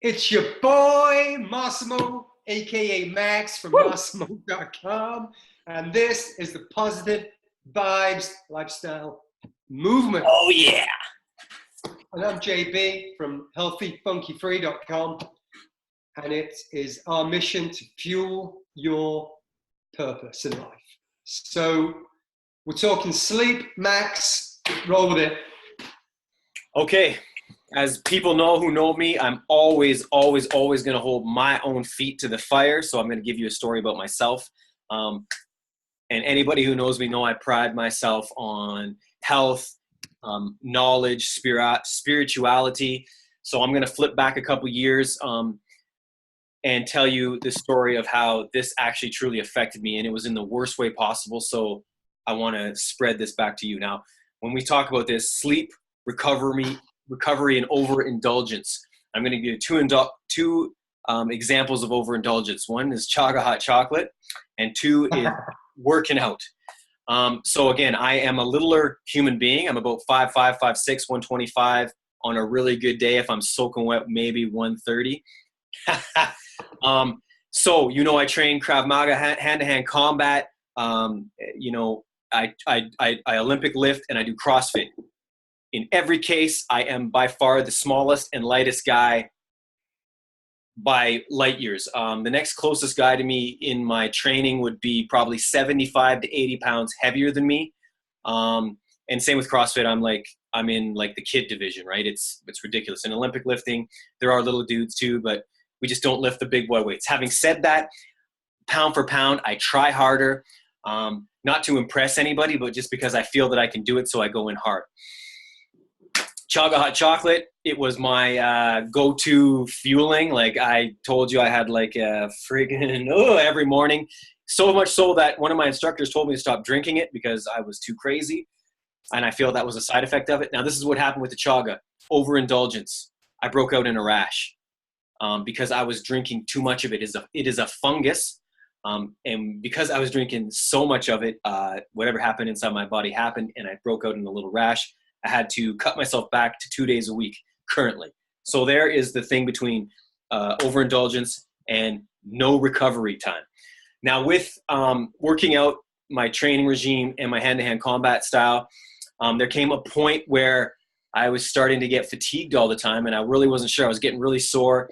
It's your boy, Massimo, aka Max from Massimo.com. And this is the Positive Vibes Lifestyle Movement. Oh, yeah. And I'm JB from healthyfunkyfree.com. And it is our mission to fuel your purpose in life. So we're talking sleep, Max. Roll with it. Okay. As people know who know me, I'm always going to hold my own feet to the fire. So I'm going to give you a story about myself. And anybody who knows me know I pride myself on health, knowledge, spirituality. So I'm going to flip back a couple years and tell you the story of how this actually truly affected me. And it was in the worst way possible. So I want to spread this back to you. Now, when we talk about this, sleep, recovery and overindulgence. I'm going to give you two examples of overindulgence. One is Chaga Hot Chocolate, and two is working out. So again, I am a littler human being. I'm about 5'5", 5'6", 125 on a really good day. If I'm soaking wet, maybe 130. So, I train Krav Maga, hand-to-hand combat. I Olympic lift, and I do CrossFit. In every case, I am by far the smallest and lightest guy by light years. The next closest guy to me in my training would be probably 75 to 80 pounds heavier than me. And same with CrossFit. I'm in like the kid division, right? It's ridiculous. In Olympic lifting, there are little dudes too, but we just don't lift the big boy weights. Having said that, pound for pound, I try harder, not to impress anybody, but just because I feel that I can do it, so I go in hard. Chaga Hot Chocolate, it was my go-to fueling. Like I told you, I had like a friggin' every morning. So much so that one of my instructors told me to stop drinking it because I was too crazy. And I feel that was a side effect of it. Now, this is what happened with the Chaga. Overindulgence. I broke out in a rash because I was drinking too much of it. It is a fungus. And because I was drinking so much of it, whatever happened inside my body happened, and I broke out in a little rash. I had to cut myself back to 2 days a week currently. So there is the thing between overindulgence and no recovery time. Now with working out, my training regime and my hand-to-hand combat style, there came a point where I was starting to get fatigued all the time, and I really wasn't sure. I was getting really sore.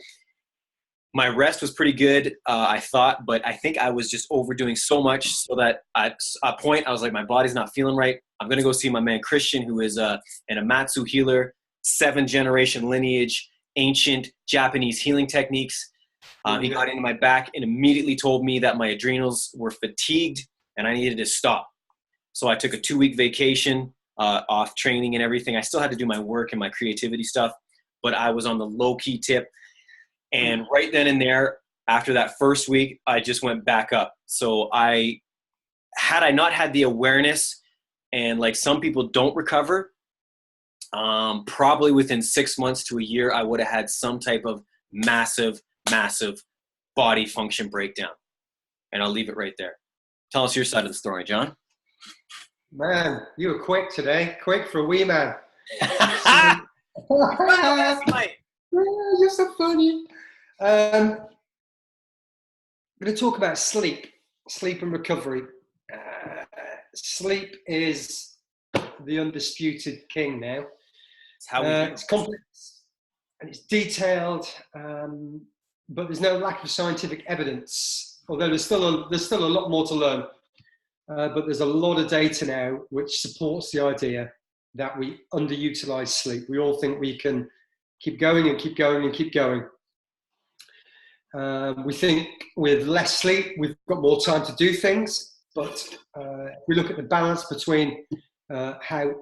My rest was pretty good, I thought, but I think I was just overdoing so much so that at a point I was like, my body's not feeling right. I'm going to go see my man Christian, who is an Amatsu healer, 7th-generation lineage, ancient Japanese healing techniques. He got into my back and immediately told me that my adrenals were fatigued and I needed to stop. So I took a 2-week vacation off training and everything. I still had to do my work and my creativity stuff, but I was on the low-key tip. And right then and there, after that first week, I just went back up. So had I not had the awareness, and like some people don't recover, probably within 6 months to a year, I would have had some type of massive body function breakdown. And I'll leave it right there. Tell us your side of the story, John. Man, you were quick today. Quick for a wee man. You're so funny. I'm going to talk about sleep and recovery. Sleep is the undisputed king now. It's complex and it's detailed, but there's no lack of scientific evidence. Although there's still a lot more to learn, but there's a lot of data now which supports the idea that we underutilize sleep. We all think we can keep going and keep going and keep going. We think with less sleep, we've got more time to do things. But if we look at the balance between how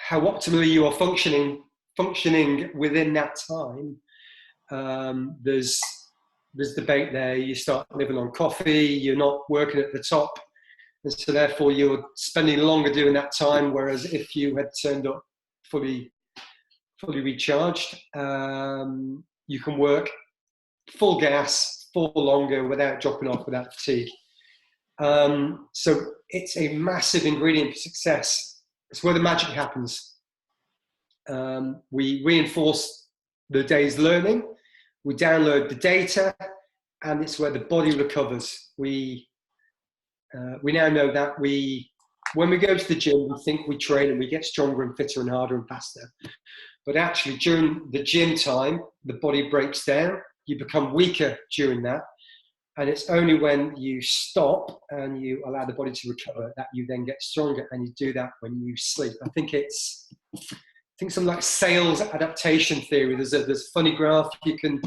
optimally you are functioning within that time, there's debate there. You start living on coffee, you're not working at the top, and so therefore you're spending longer doing that time. Whereas if you had turned up fully recharged, you can work full gas for longer without dropping off, without fatigue. So it's a massive ingredient for success. It's where the magic happens. We reinforce the day's learning we download the data, and it's where the body recovers. We now know that when we go to the gym, we think we train and we get stronger and fitter and harder and faster. But actually, during the gym time, the body breaks down. You become weaker during that. And it's only when you stop and you allow the body to recover that you then get stronger. And you do that when you sleep. I think something like sales adaptation theory. There's a funny graph you can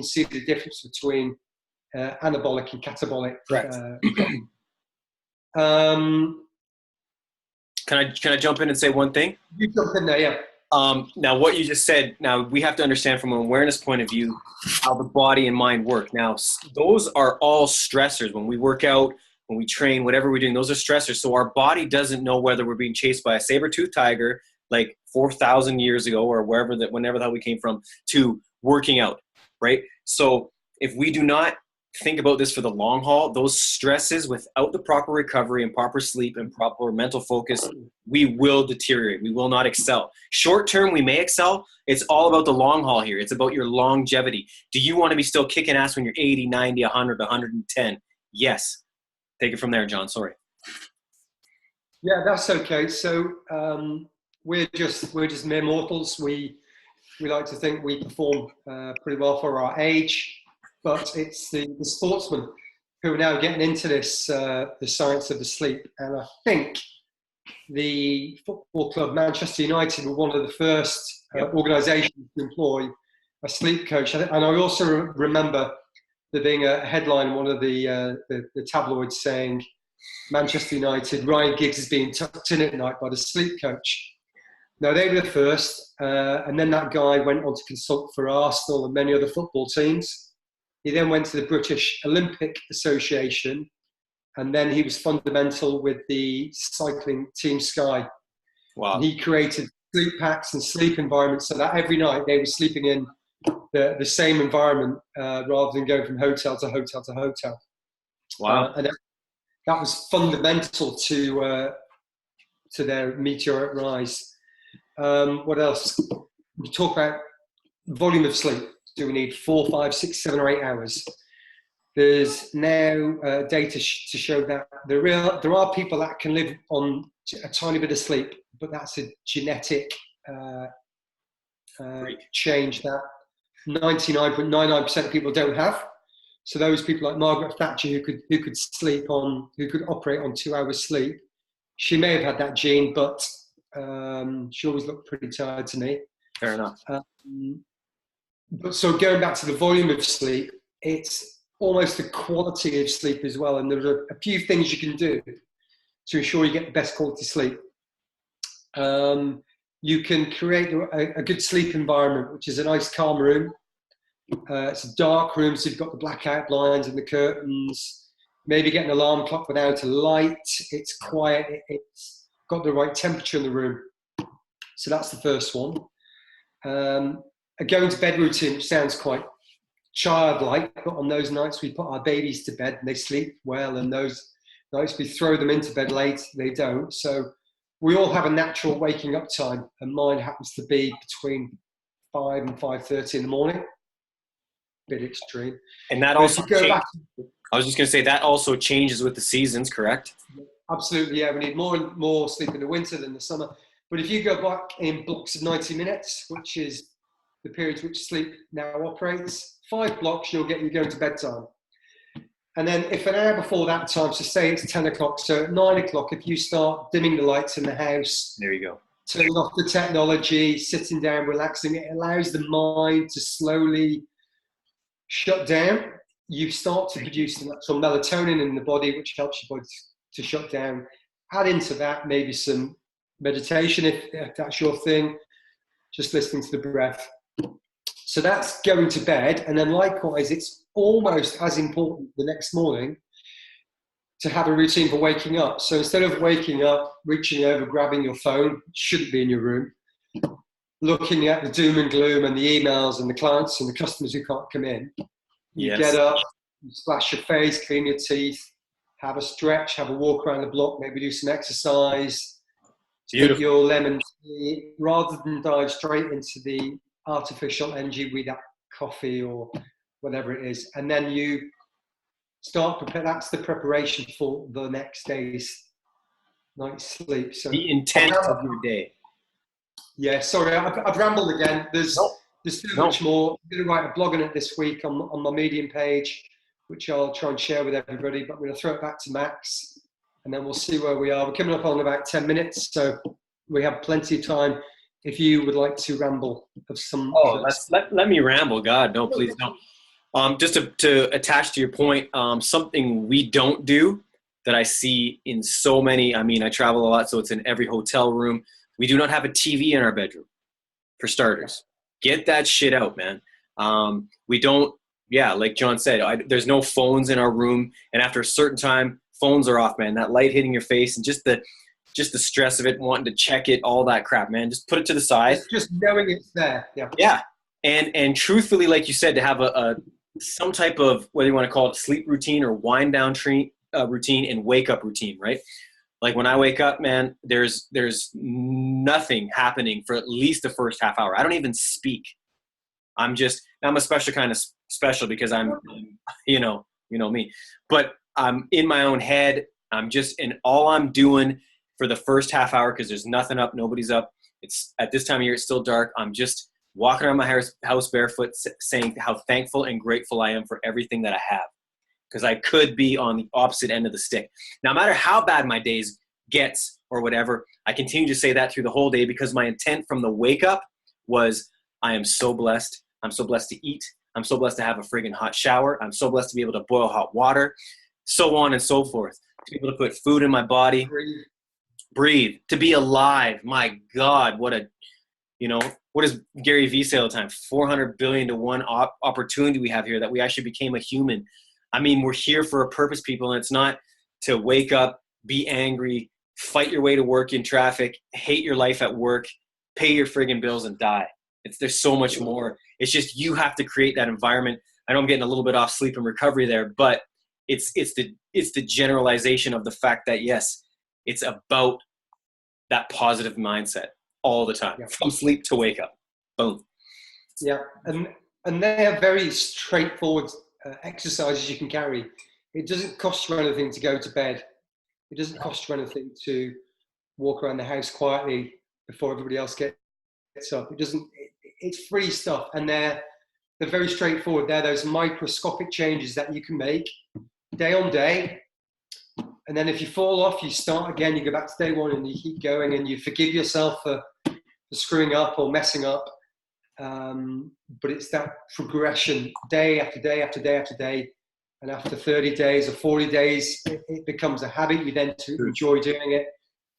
see the difference between anabolic and catabolic. Correct. Can I jump in and say one thing? You jump in there, yeah. Now, what you just said, now we have to understand from an awareness point of view how the body and mind work. Now, those are all stressors. When we work out, when we train, whatever we're doing, those are stressors. So our body doesn't know whether we're being chased by a saber-toothed tiger like 4,000 years ago or whenever the hell we came from, to working out, right? So if we do not think about this for the long haul, those stresses, without the proper recovery and proper sleep and proper mental focus, we will deteriorate. We will not excel. Short term, we may excel. It's all about the long haul here. It's about your longevity. Do you want to be still kicking ass when you're 80, 90, 100, 110? Yes. Take it from there, John. Sorry. Yeah, that's okay. So we're just mere mortals. We like to think we perform pretty well for our age. But it's the sportsmen who are now getting into this, the science of the sleep. And I think the football club, Manchester United, were one of the first organisations to employ a sleep coach. And I also remember there being a headline in one of the tabloids saying, Manchester United, Ryan Giggs is being tucked in at night by the sleep coach. Now, they were the first. And then that guy went on to consult for Arsenal and many other football teams. He then went to the British Olympic Association, and then he was fundamental with the cycling Team Sky. Wow. And he created sleep packs and sleep environments so that every night they were sleeping in the same environment rather than going from hotel to hotel to hotel. Wow. And that was fundamental to their meteoric rise. What else? We talk about volume of sleep. Do we need 4, 5, 6, 7, or 8 hours? There's now data to show that there are people that can live on a tiny bit of sleep, but that's a genetic change that 99.99% of people don't have. So those people like Margaret Thatcher, who could operate on 2 hours sleep, she may have had that gene, but she always looked pretty tired to me. Fair enough. But so going back to the volume of sleep, it's almost the quality of sleep as well. And there are a few things you can do to ensure you get the best quality sleep. You can create a good sleep environment, which is a nice calm room. It's a dark room, so you've got the blackout blinds and the curtains. Maybe get an alarm clock without a light. It's quiet. It's got the right temperature in the room. So that's the first one. A going to bed routine, which sounds quite childlike, but on those nights we put our babies to bed and they sleep well, and those nights we throw them into bed late, they don't. So we all have a natural waking up time, and mine happens to be between 5 and 5:30 in the morning. A bit extreme. And that also I was just going to say that also changes with the seasons, correct? Absolutely, yeah. We need more and more sleep in the winter than the summer. But if you go back in blocks of 90 minutes, which is the periods which sleep now operates, 5 blocks, you'll get you going to bedtime. And then if an hour before that time, so say it's 10 o'clock, so at 9 o'clock, if you start dimming the lights in the house, there you go, turning off the technology, sitting down, relaxing, it allows the mind to slowly shut down. You start to produce the natural melatonin in the body, which helps your body to shut down. Add into that maybe some meditation, if that's your thing, just listening to the breath. So that's going to bed. And then likewise, it's almost as important the next morning to have a routine for waking up. So instead of waking up, reaching over, grabbing your phone, it shouldn't be in your room, looking at the doom and gloom and the emails and the clients and the customers who can't come in, you get up, you splash your face, clean your teeth, have a stretch, have a walk around the block, maybe do some exercise, take your lemon tea, rather than dive straight into the artificial energy coffee or whatever it is, and then you start prepare. That's the preparation for the next day's night's sleep. So The intent of your day. yeah, sorry, I've rambled again. There's so much more. I'm going to write a blog on it this week on my Medium page, which I'll try and share with everybody. But I'm going to throw it back to Max, and then we'll see where we are. We're coming up on about 10 minutes, so we have plenty of time. If you would like to ramble of some. Oh, let me ramble. God, no, please don't. Just to attach to your point, something we don't do that I see in so many. I mean, I travel a lot, so it's in every hotel room. We do not have a TV in our bedroom, for starters. Get that shit out, man. We don't, yeah, like John said, there's no phones in our room. And after a certain time, phones are off, man. That light hitting your face and just the stress of it, wanting to check it, all that crap, man. Just put it to the side. Just knowing it's there. Yeah. Yeah. And truthfully, like you said, to have some type of, whether you want to call it sleep routine or wind down routine and wake up routine, right? Like when I wake up, man, there's nothing happening for at least the first half hour. I don't even speak. I'm a special kind of special because I'm you know me, but I'm in my own head. And all I'm doing for the first half hour, because there's nothing up, nobody's up. It's at this time of year, it's still dark. I'm just walking around my house barefoot, saying how thankful and grateful I am for everything that I have. Because I could be on the opposite end of the stick. Now, no matter how bad my days gets or whatever, I continue to say that through the whole day, because my intent from the wake up was, I am so blessed. I'm so blessed to eat. I'm so blessed to have a friggin' hot shower. I'm so blessed to be able to boil hot water, so on and so forth. To be able to put food in my body, breathe, to be alive. My God, what does Gary Vee say all the time? 400 billion to 1 opportunity we have here that we actually became a human. I mean, we're here for a purpose, people, and it's not to wake up, be angry, fight your way to work in traffic, hate your life at work, pay your friggin' bills, and die. There's so much more. It's just you have to create that environment. I know I'm getting a little bit off sleep and recovery there, but it's the generalization of the fact that, yes, it's about that positive mindset all the time, from sleep to wake up. Boom. Yeah, and they're very straightforward exercises you can carry. It doesn't cost you anything to go to bed. It doesn't cost you anything to walk around the house quietly before everybody else gets up. It's free stuff, and they're very straightforward. They're those microscopic changes that you can make day on day. And then if you fall off, you start again, you go back to day one and you keep going, and you forgive yourself for screwing up or messing up. But it's that progression day after day after day after day. And after 30 days or 40 days, it becomes a habit. You then enjoy doing it,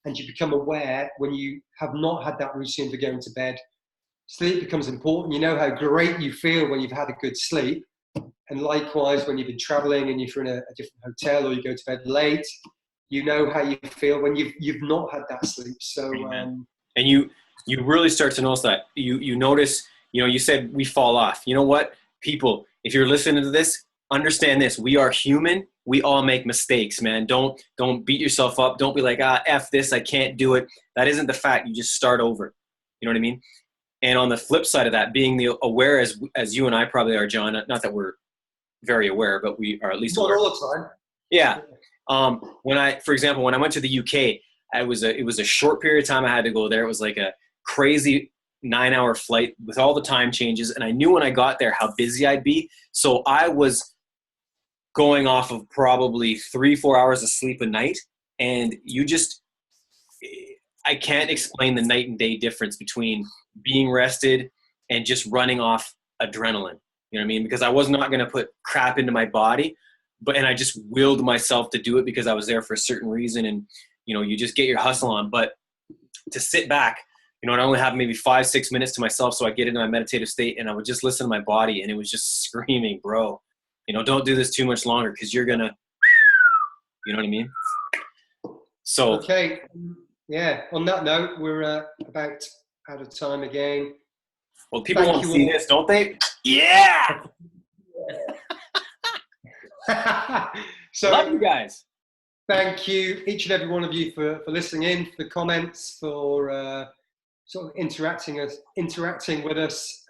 and you become aware when you have not had that routine for going to bed. Sleep becomes important. You know how great you feel when you've had a good sleep. And likewise, when you've been traveling and you're in a different hotel or you go to bed late, you know how you feel when you've not had that sleep. So, and you really start to notice that. You notice, you said we fall off. You know what? People, if you're listening to this, understand this. We are human. We all make mistakes, man. Don't beat yourself up. Don't be like, F this, I can't do it. That isn't the fact. You just start over. You know what I mean? And on the flip side of that, being the aware as you and I probably are, John, not that we're very aware, but we are at least aware. Not all the time. Yeah. For example, when I went to the UK, it was a short period of time I had to go there. It was like a crazy 9-hour flight with all the time changes. And I knew when I got there how busy I'd be. So I was going off of probably 3-4 hours of sleep a night. And I can't explain the night and day difference between being rested and just running off adrenaline. You know what I mean? Because I was not going to put crap into my body, and I just willed myself to do it because I was there for a certain reason. And, you just get your hustle on. But to sit back, I only have maybe 5-6 minutes to myself, so I get into my meditative state and I would just listen to my body, and it was just screaming, bro, don't do this too much longer because you're going to, you know what I mean? So. Okay. Yeah. On that note, we're about out of time again. Well, people want to see this, don't they? Yeah. So, love you guys. Thank you, each and every one of you, for listening in, for the comments, for sort of interacting with us.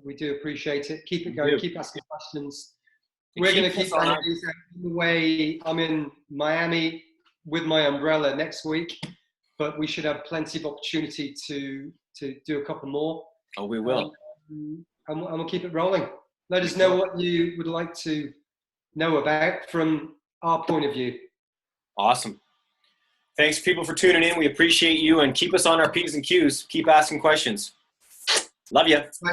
we do appreciate it. Keep it going. Keep asking questions. We're going to keep on finding these out. In the way, I'm in Miami with my umbrella next week, but we should have plenty of opportunity to do a couple more. Oh, we will. And we'll keep it rolling. Let us know what you would like to know about from our point of view. Awesome. Thanks, people, for tuning in. We appreciate you, and keep us on our P's and Q's. Keep asking questions. Love you. Bye.